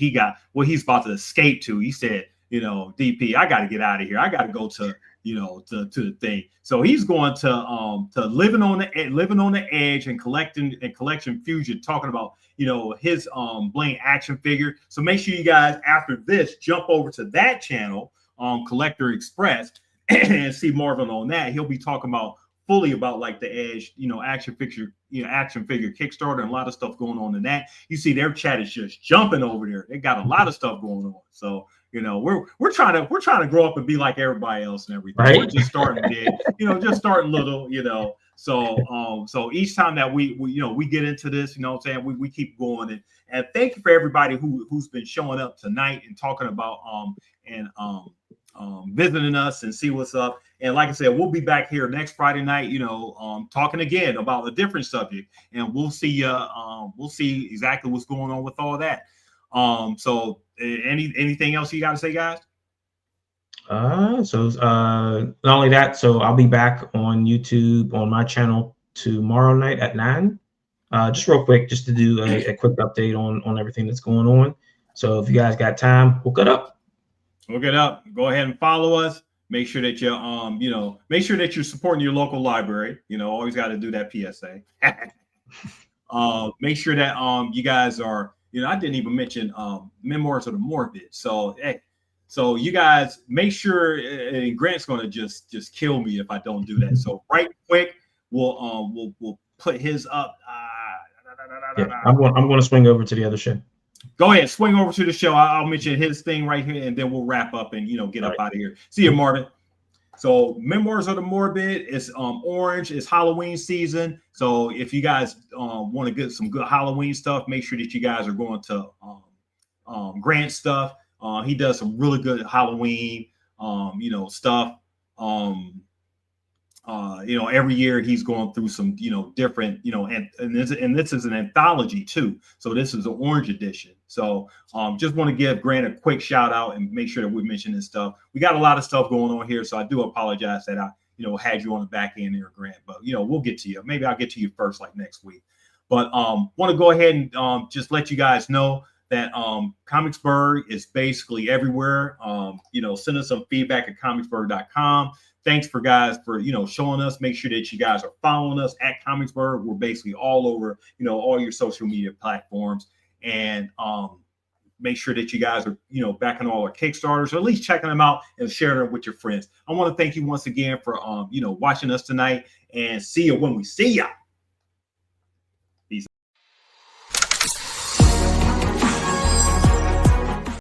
he's about to escape to. He said, DP, I got to get out of here. I got to go to to the thing. So he's going to living on the edge and collection fusion, talking about his Blaine action figure. So make sure you guys after this jump over to that channel, Collector Express, and see Marvin on that. He'll be talking fully about like the Edge, action figure Kickstarter, and a lot of stuff going on in that. You see their chat is just jumping over there. They got a lot of stuff going on. So we're trying to grow up and be like everybody else and everything. Right? We're just starting big, just starting little, So each time that we get into this, we keep going, and thank you for everybody who's been showing up tonight and talking about visiting us and see what's up. And like I said, we'll be back here next Friday night, talking again about a different subject, and we'll see exactly what's going on with all that. So anything else you got to say, guys? Not only that, so I'll be back on YouTube on my channel tomorrow night at 9. Just real quick, just to do a quick update on everything that's going on. So if you guys got time, hook it up. Go ahead and follow us. Make sure that you're supporting your local library. Always got to do that PSA. Make sure that you guys are. I didn't even mention Memoirs of the Morbid. So so you guys make sure. And Grant's gonna just kill me if I don't do that. So right quick, we'll put his up. I'm going to swing over to the other show. Go ahead, swing over to the show. I'll mention his thing right here, and then we'll wrap up and get up out of here. See you, Marvin. So Memoirs of the Morbid is orange. It's Halloween season. So if you guys want to get some good Halloween stuff, make sure that you guys are going to Grant stuff. He does some really good Halloween stuff. Every year he's going through some different and this is an anthology too. So this is an orange edition. So just want to give Grant a quick shout out and make sure that we mention this stuff. We got a lot of stuff going on here, so I do apologize that I had you on the back end there, Grant. But we'll get to you. Maybe I'll get to you first, like next week. But want to go ahead and just let you guys know that Comicsburg is basically everywhere. Send us some feedback at comicsburg.com. Thanks for showing us. Make sure that you guys are following us at Comicsburg. We're basically all over, all your social media platforms. And make sure that you guys are, backing all our Kickstarters, or at least checking them out and sharing them with your friends. I want to thank you once again for, watching us tonight, and see you when we see ya.